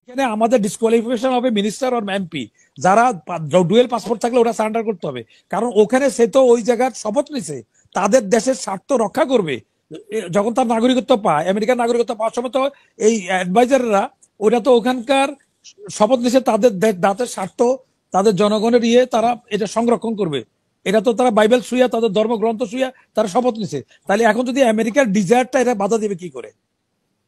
এখানে আমাদের ডিসকোয়ালিফিকেশন হবে মিনিস্টার আর এমপি, যারা ডুয়েল পাসপোর্ট থাকলে ওরা সারেন্ডার করতে হবে, কারণ ওখানে সে তো ওই জায়গার শপথ নিছে তাদের দেশের স্বার্থ রক্ষা করবে। যখন তার নাগরিকত্ব পায়, আমেরিকার নাগরিকত্ব পাওয়ার সময় তো এই অ্যাডভাইজাররা ওরা তো ওখানকার শপথ নিছে তাদের তাদের স্বার্থ, তাদের জনগণের তারা এটা সংরক্ষণ করবে। এটা তো তারা বাইবেল শুইয়া, তাদের ধর্মগ্রন্থ শুইয়া তারা শপথ নিছে। তাহলে এখন যদি আমেরিকার ডিজায়ারটা এটা বাধা দেবে কি করে?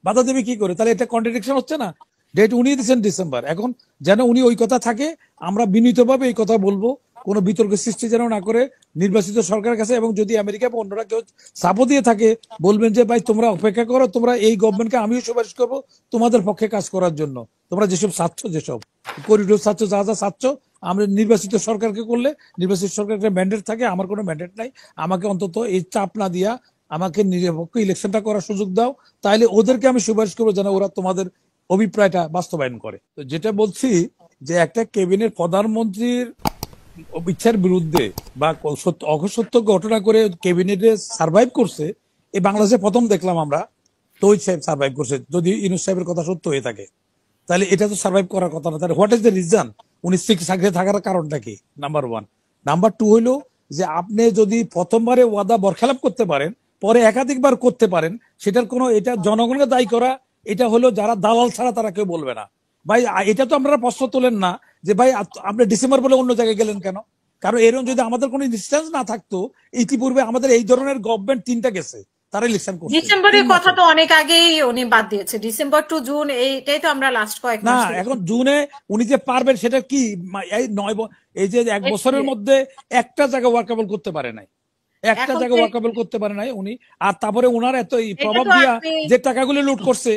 বাধা দেবে কি করে? তাহলে এটা কন্ট্রাডিকশন হচ্ছে না? ডেট উনি দিচ্ছেন ডিসেম্বর, এখন যেন উনি ওই কথা থাকে, আমরা বিনীতভাবে এই কথা বলবো, কোনো বিতর্কের সৃষ্টি যেন না করে নির্বাচিত সরকারের কাছে। এবং যদি আমেরিকা বা অন্যরা কেউ চাপও দিয়ে থাকে, বলবেন যে ভাই তোমরা অপেক্ষা করো, তোমরা এই গভর্নমেন্টকে আমিও সুপারিশ করবো তোমাদের পক্ষে কাজ করার জন্য, তোমরা যেসব চাচ্ছ, যেসব করিডোর চাচ্ছ, যা যা চাচ্ছ, আমরা নির্বাচিত সরকারকে করলে, নির্বাচিত সরকারের ম্যান্ডেট থাকে, আমার কোনো ম্যান্ডেট নাই, আমাকে অন্তত এই চাপ না দিয়া আমাকে নিরপেক্ষ ইলেকশনটা করার সুযোগ দাও, তাহলে ওদেরকে আমি সুপারিশ করবো যেন ওরা তোমাদের অভিপ্রায়টা বাস্তবায়ন করে। তো যেটা বলছি যে একটা ক্যাবিনেট প্রধানমন্ত্রীর ইচ্ছার বিরুদ্ধে বা অসত্য ঘটনা করে ক্যাবিনেটে সার্ভাইভ করছে, এই বাংলাদেশে প্রথম দেখলাম আমরা। তৌহিদ সাহেব সার্ভাইভ করছে, যদি ইউনূস সাহেবের কথা সত্য হয়ে থাকে, তাহলে এটা তো সার্ভাইভ করার কথা না। তাহলে হোয়াট ইজ দ্য রিজন? উনি চাকরি থাকার কারণটা কি? Number one. নাম্বার টু হইলো যে আপনি যদি প্রথমবারে ওয়াদা বরখেলাপ করতে পারেন, পরে একাধিকবার করতে পারেন, সেটার কোনো, এটা জনগণকে দায়ী করা, এটা হলো যারা দালাল ছাড়া তারা কেউ বলবে না। ভাই এটা তো আপনারা প্রশ্ন তোলেন না যে ভাই আপনি ডিসেম্বর বলে অন্য জায়গায় গেলেন কেন? কারণ এরকম যদি আমাদের কোনো ডিস্টেন্স না থাকতো, ইতিপূর্বে আমাদের এই ধরনের গভর্নমেন্ট তিনটা গেছে, তারা ইলেকশন করছে। ডিসেম্বরের কথা তো অনেক আগেই উনি বাদ দিয়েছে, ডিসেম্বর টু জুন, এইটাই তো আমরা লাস্ট কয়েক না, মাস এখন জুনে উনি যে পারবেন সেটা কি? এই এই যে এক বছরের মধ্যে একটা জায়গা ওয়ার্কেবল করতে পারে নাই, একটা জায়গা ওয়ার্কেবল করতে পারে নাই উনি। আর তারপরে ওনার এত প্রভাব দিয়া যে টাকাগুলি লুট করছে,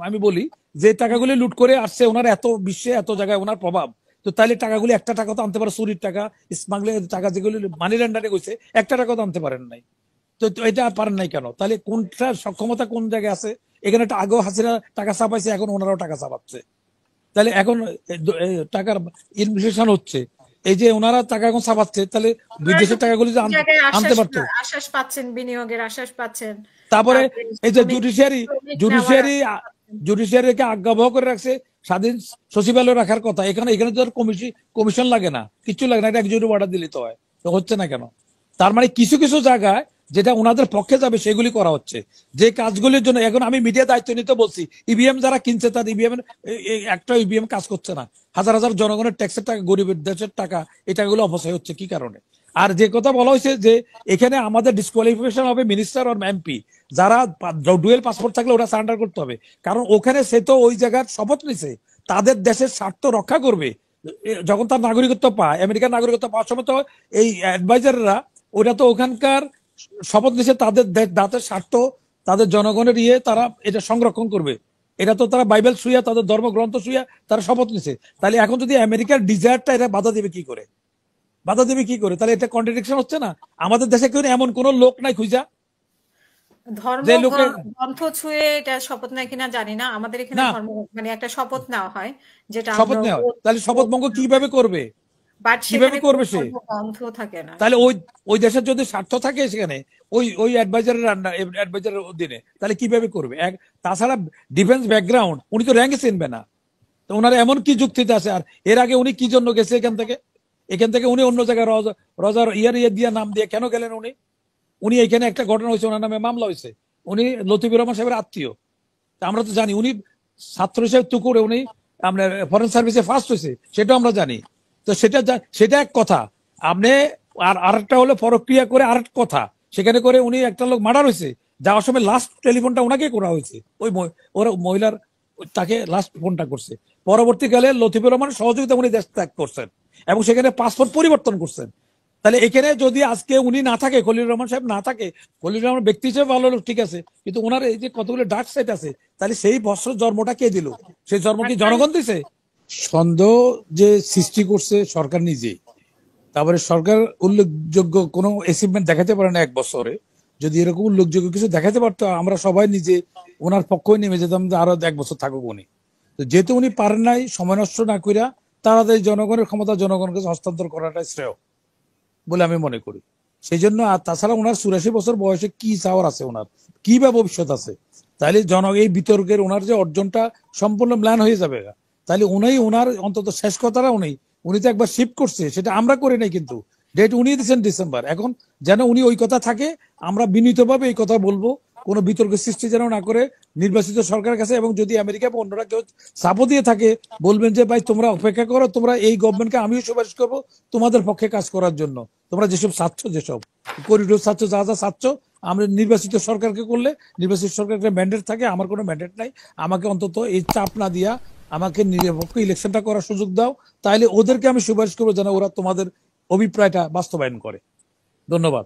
আমি বলি যে টাকাগুলি লুট করে আসছে ওনার এত বিশ্বে এত জায়গায় ওনার প্রভাব, তো তাইলে টাকাগুলি একটা টাকা তো আনতে পারে, চুরির টাকা, স্মাগলিং টাকা যেগুলি মানি ল্যান্ডারে গেছে, একটা টাকা তো আনতে পারেন নাই। তো এটা পারেন নাই কেন? তাহলে কোনটা সক্ষমতা কোন জায়গায় আছে? এখানে আগেও হাসিনা টাকা চাপাইছে, এখন ওনারাও টাকা চাপাচ্ছে। তাহলে এখন টাকার ইনফ্লেশন হচ্ছে, এই যে ওনারা টাকা এখন চাপাচ্ছে, তাহলে বিদেশের টাকাগুলি যে আনতে পারতো, আশ্বাস পাচ্ছেন, বিনিয়োগের আশ্বাস পাচ্ছেন। তারপরে এই যে জুডিশিয়ারিকে আজ্ঞাবহ করে রাখছে, স্বাধীন সচিবালয় রাখার কথা, এখানে তো কমিশন লাগে না, কিছু লাগে না, এটা একজনের অর্ডার দিলে তো হয়, তো হচ্ছে না কেন? তার মানে কিছু কিছু জায়গায় যেটা ওনাদের পক্ষে যাবে সেগুলি করা হচ্ছে, যে কাজগুলির জন্য। এখন আমি মিডিয়া দায়িত্ব নিতে বলছি, ইভিএম যারা কিনছে তার ইভিএম একটা ইভিএম কাজ করছে না, হাজার হাজার জনগণের ট্যাক্সের টাকা, গরিবের দেশের টাকা, এই টাকাগুলো অপচয় হচ্ছে কি কারণে? আর যে কথা বলা হয়েছে যে এখানে আমাদের ডিসকোয়ালিফিকেশন হবে মিনিস্টার আর এমপি, যারা ডুয়েল পাসপোর্ট থাকলে ওরা সারেন্ডার করতে হবে, কারণ ওখানে সে তো ওই জায়গার শপথ নিছে তাদের দেশের স্বার্থ রক্ষা করবে। যখন তার নাগরিকত্ব পায়, আমেরিকার নাগরিকত্ব পাওয়ার সময় তো এই অ্যাডভাইজাররা ওরা তো ওখানকার শপথ নিছে তাদের তাদের স্বার্থ, তাদের জনগণের তারা এটা সংরক্ষণ করবে। এটা তো তারা বাইবেল শুইয়া, তাদের ধর্মগ্রন্থ শুইয়া তারা শপথ নিছে। তাহলে এখন যদি আমেরিকার ডিজায়ারটা এটা বাধা দেবে কি করে? বাধা দেবে কি করে? তাহলে এটা কন্ট্রাডিকশন হচ্ছে না? আমাদের দেশে কেউ এমন কোন লোক নাই খুঁজা ধর্মগ্রন্থ ছুঁয়ে এটা শপথ নেয় কিনা জানি না, আমাদের এখানে ধর্ম মানে একটা শপথ নেওয়া হয়, যেটা শপথ নেওয়া। তাহলে শপথ ভঙ্গ কিভাবে করবে? কিভাবে করবে সে? গ্রন্থ থাকে না। তাহলে ওই দেশের যদি স্বার্থ থাকে সেখানে, ওই অ্যাডভাইজারের অধীনে, তাহলে কিভাবে করবে? তাছাড়া ডিফেন্স ব্যাকগ্রাউন্ড, উনি তো র্যাঙ্কে চিনবে না, তো ওনার এমন কি যুক্তিতে আছে? আর এর আগে উনি কি জন্য গেছে এখান থেকে উনি অন্য জায়গায় রজার দিয়ে নাম দিয়ে কেন গেলেন উনি এখানে একটা ঘটনা হয়েছে, ওনার নামে মামলা হয়েছে, উনি লতিফুর রহমান সাহেবের আত্মীয়, আমরা তো জানি। উনি ছাত্র হিসেবে তুকুরে উনি আপনার ফরেন সার্ভিসে ফার্স্ট হয়েছে, সেটাও আমরা জানি। তো সেটা এক কথা। আপনি আর একটা হলো পরক্রিয়া করে আরেক কথা, সেখানে করে উনি একটা লোক মার্ডার হয়েছে, যাওয়ার সময় লাস্ট টেলিফোনটা ওনাকে করা হয়েছে, ওই ওরা মহিলার তাকে লাস্ট ফোনটা করছে। পরবর্তীকালে লতিফুর রহমান সহযোগিতা উনি দেশ ত্যাগ করছেন এবং সেখানে পাসপোর্ট পরিবর্তন করছেন। তাহলে এখানে যদি আজকে উনি না থাকে, খলিলুর রহমান সাহেব না থাকে, খলিলুর রহমান ব্যক্তি হিসেবে ভালো লোক, ঠিক আছে, কিন্তু ওনার এই যে কতগুলো ডার্ক সাইড আছে, তাহলে সেই বৎসর জন্মটা কে দিল? সেই জন্ম কি জনগণ দিছে? সন্দেহ যে সৃষ্টি করছে সরকার নিজেই। তারপরে সরকার উল্লেখযোগ্য কোনো অ্যাচিভমেন্ট দেখাতে পারে না এক বছরে। যদি এরকম উল্লেখযোগ্য কিছু দেখাতে পারতো, আমরা সবাই নিজে ওনার পক্ষই নেমে যেতাম যে আরো এক বছর থাকুক উনি। তো যেহেতু উনি পারেন নাই, সময় নষ্ট না করিয়া তাড়াতাড়ি জনগণের ক্ষমতা জনগণকে হস্তান্তর করাটাই শ্রেয় বলে আমি মনে করি। সেই জন্য, আর তাছাড়া ওনার 84 বছর বয়সে কি চাওয়ার আছে, ওনার কি বা ভবিষ্যৎ আছে? তাইলে এই বিতর্কের ওনার যে অর্জনটা সম্পূর্ণ ম্লান হয়ে যাবে। তাহলে ওনার অন্তত শেষ কথাটা উনি তো একবার শিফট করছে, সেটা আমরা করি নাই, কিন্তু ডেট উনি দিচ্ছেন ডিসেম্বর। এখন যেন উনি ওই কথা থাকে, আমরা বিনীতভাবে এই কথা বলবো, কোনো বিতর্ক সৃষ্টি যেন না করে নির্বাচিত সরকারের কাছে। এবং যদি আমেরিকা বা অন্যরা কেউ চাপও দিয়ে থাকে, বলবেন যে ভাই তোমরা অপেক্ষা করো, তোমরা এই গভর্নমেন্টকে আমিও সুপারিশ করবো তোমাদের পক্ষে কাজ করার জন্য, তোমরা যেসব চাচ্ছ, যেসব করিডোর চাচ্ছ, যা যা চাচ্ছ, আমরা নির্বাচিত সরকারকে করলে, নির্বাচিত সরকারের ম্যান্ডেট থাকে, আমার কোনো ম্যান্ডেট নাই, আমাকে অন্তত এই চাপ না দিয়া আমাকে নিরপেক্ষ ইলেকশনটা করার সুযোগ দাও, তাহলে ওদেরকে আমি সুপারিশ করবো যেন ওরা তোমাদের অভিপ্রায়টা বাস্তবায়ন করে। ধন্যবাদ।